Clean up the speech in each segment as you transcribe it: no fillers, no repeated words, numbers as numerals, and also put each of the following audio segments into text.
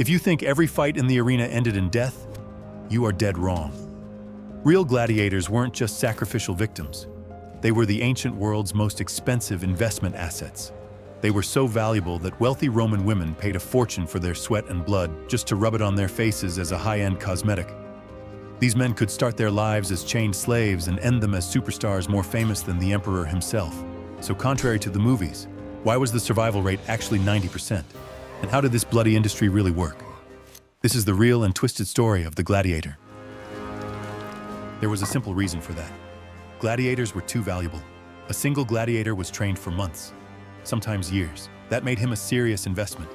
If you think every fight in the arena ended in death, you are dead wrong. Real gladiators weren't just sacrificial victims. They were the ancient world's most expensive investment assets. They were so valuable that wealthy Roman women paid a fortune for their sweat and blood just to rub it on their faces as a high-end cosmetic. These men could start their lives as chained slaves and end them as superstars more famous than the emperor himself. So contrary to the movies, why was the survival rate actually 90%? And how did this bloody industry really work? This is the real and twisted story of the gladiator. There was a simple reason for that. Gladiators were too valuable. A single gladiator was trained for months, sometimes years. That made him a serious investment.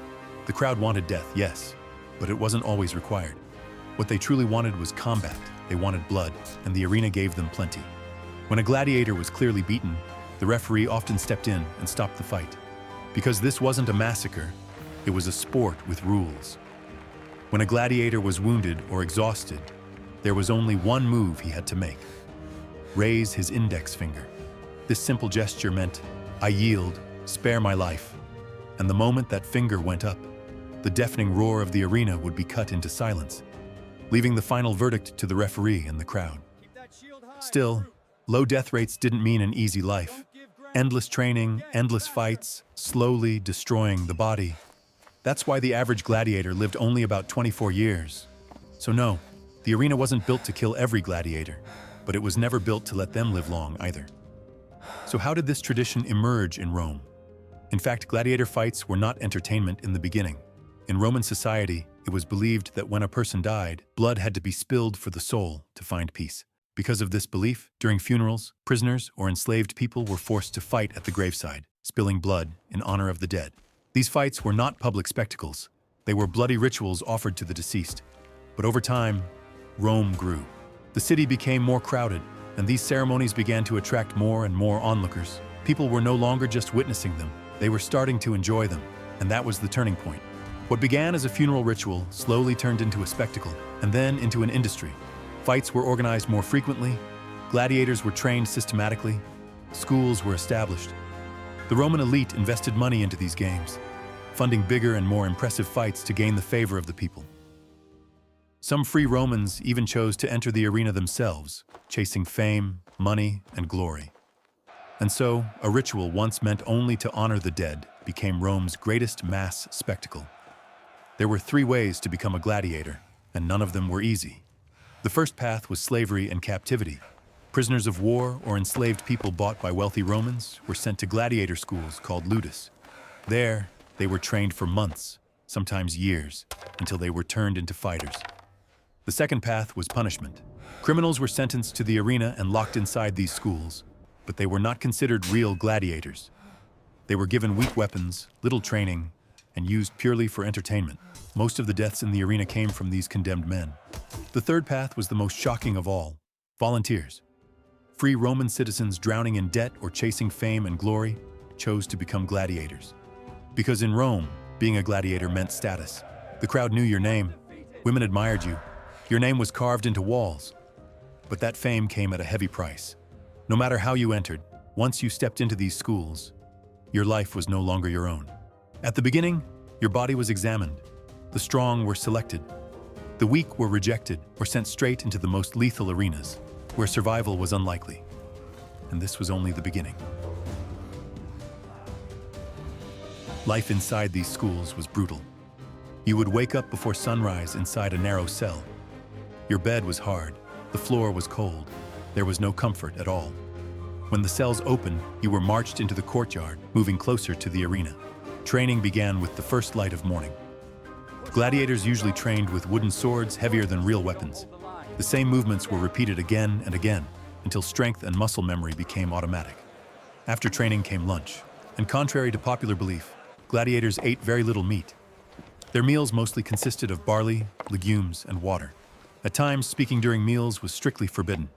The crowd wanted death, yes, but it wasn't always required. What they truly wanted was combat. They wanted blood, and the arena gave them plenty. When a gladiator was clearly beaten, the referee often stepped in and stopped the fight. Because this wasn't a massacre, it was a sport with rules. When a gladiator was wounded or exhausted, there was only one move he had to make: raise his index finger. This simple gesture meant, "I yield, spare my life." And the moment that finger went up, the deafening roar of the arena would be cut into silence, leaving the final verdict to the referee and the crowd. Still, low death rates didn't mean an easy life. Endless training, endless fights, slowly destroying the body. That's why the average gladiator lived only about 24 years. So no, the arena wasn't built to kill every gladiator, but it was never built to let them live long either. So how did this tradition emerge in Rome? In fact, gladiator fights were not entertainment in the beginning. In Roman society, it was believed that when a person died, blood had to be spilled for the soul to find peace. Because of this belief, during funerals, prisoners or enslaved people were forced to fight at the graveside, spilling blood in honor of the dead. These fights were not public spectacles. They were bloody rituals offered to the deceased. But over time, Rome grew. The city became more crowded, and these ceremonies began to attract more and more onlookers. People were no longer just witnessing them, they were starting to enjoy them, and that was the turning point. What began as a funeral ritual slowly turned into a spectacle, and then into an industry. Fights were organized more frequently, gladiators were trained systematically, schools were established. The Roman elite invested money into these games, funding bigger and more impressive fights to gain the favor of the people. Some free Romans even chose to enter the arena themselves, chasing fame, money, and glory. And so, a ritual once meant only to honor the dead became Rome's greatest mass spectacle. There were 3 ways to become a gladiator, and none of them were easy. The first path was slavery and captivity. Prisoners of war or enslaved people bought by wealthy Romans were sent to gladiator schools called ludus. There, they were trained for months, sometimes years, until they were turned into fighters. The second path was punishment. Criminals were sentenced to the arena and locked inside these schools, but they were not considered real gladiators. They were given weak weapons, little training, and used purely for entertainment. Most of the deaths in the arena came from these condemned men. The third path was the most shocking of all: volunteers. Free Roman citizens drowning in debt or chasing fame and glory chose to become gladiators. Because in Rome, being a gladiator meant status. The crowd knew your name. Women admired you. Your name was carved into walls. But that fame came at a heavy price. No matter how you entered, once you stepped into these schools, your life was no longer your own. At the beginning, your body was examined. The strong were selected. The weak were rejected or sent straight into the most lethal arenas, where survival was unlikely. And this was only the beginning. Life inside these schools was brutal. You would wake up before sunrise inside a narrow cell. Your bed was hard, the floor was cold, there was no comfort at all. When the cells opened, you were marched into the courtyard, moving closer to the arena. Training began with the first light of morning. Gladiators usually trained with wooden swords heavier than real weapons. The same movements were repeated again and again, until strength and muscle memory became automatic. After training came lunch, and contrary to popular belief, gladiators ate very little meat. Their meals mostly consisted of barley, legumes, and water. At times, speaking during meals was strictly forbidden.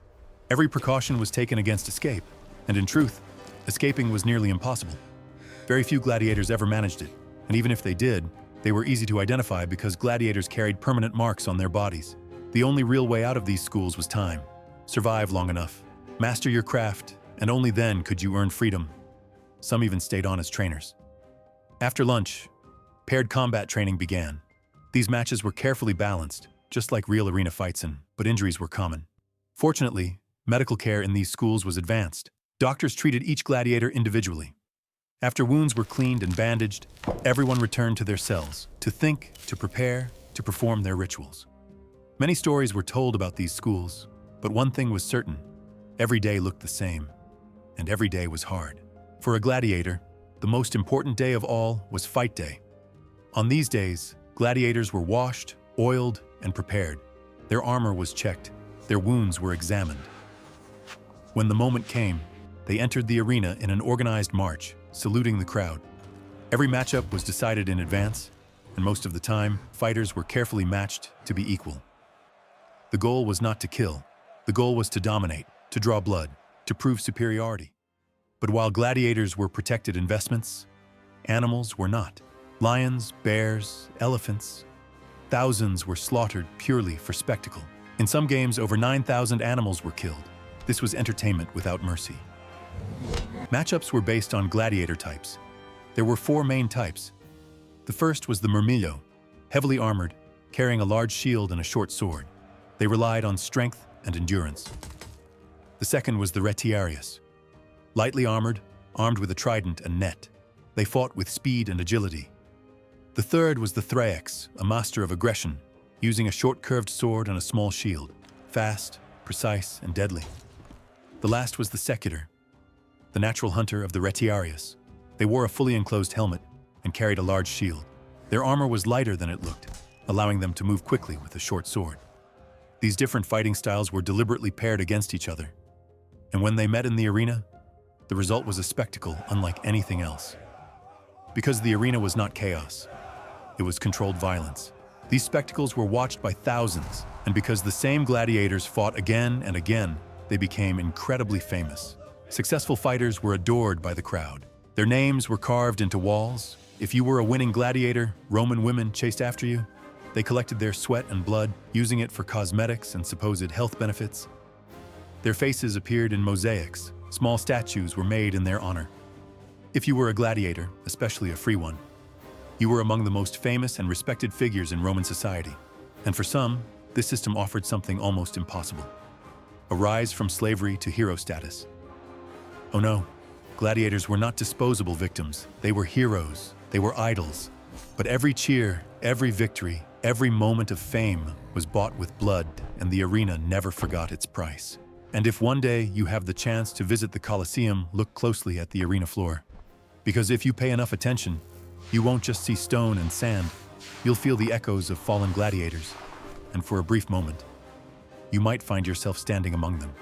Every precaution was taken against escape, and in truth, escaping was nearly impossible. Very few gladiators ever managed it, and even if they did, they were easy to identify because gladiators carried permanent marks on their bodies. The only real way out of these schools was time. Survive long enough, master your craft, and only then could you earn freedom. Some even stayed on as trainers. After lunch, paired combat training began. These matches were carefully balanced, just like real arena fights, but injuries were common. Fortunately, medical care in these schools was advanced. Doctors treated each gladiator individually. After wounds were cleaned and bandaged, everyone returned to their cells, to think, to prepare, to perform their rituals. Many stories were told about these schools, but one thing was certain: every day looked the same, and every day was hard. For a gladiator, the most important day of all was fight day. On these days, gladiators were washed, oiled, and prepared. Their armor was checked, their wounds were examined. When the moment came, they entered the arena in an organized march, saluting the crowd. Every matchup was decided in advance, and most of the time, fighters were carefully matched to be equal. The goal was not to kill. The goal was to dominate, to draw blood, to prove superiority. But while gladiators were protected investments, animals were not. Lions, bears, elephants, thousands were slaughtered purely for spectacle. In some games, over 9,000 animals were killed. This was entertainment without mercy. Matchups were based on gladiator types. There were 4 main types. The first was the murmillo, heavily armored, carrying a large shield and a short sword. They relied on strength and endurance. The second was the retiarius, lightly armored, armed with a trident and net. They fought with speed and agility. The third was the thraex, a master of aggression, using a short curved sword and a small shield, fast, precise, and deadly. The last was the secutor, the natural hunter of the retiarius. They wore a fully enclosed helmet and carried a large shield. Their armor was lighter than it looked, allowing them to move quickly with a short sword. These different fighting styles were deliberately paired against each other, and when they met in the arena, the result was a spectacle unlike anything else. Because the arena was not chaos, it was controlled violence. These spectacles were watched by thousands, and because the same gladiators fought again and again, they became incredibly famous. Successful fighters were adored by the crowd. Their names were carved into walls. If you were a winning gladiator, Roman women chased after you. They collected their sweat and blood, using it for cosmetics and supposed health benefits. Their faces appeared in mosaics. Small statues were made in their honor. If you were a gladiator, especially a free one, you were among the most famous and respected figures in Roman society. And for some, this system offered something almost impossible: a rise from slavery to hero status. Oh no, gladiators were not disposable victims. They were heroes. They were idols. But every cheer, every victory, every moment of fame was bought with blood, and the arena never forgot its price. And if one day you have the chance to visit the Colosseum, look closely at the arena floor. Because if you pay enough attention, you won't just see stone and sand. You'll feel the echoes of fallen gladiators. And for a brief moment, you might find yourself standing among them.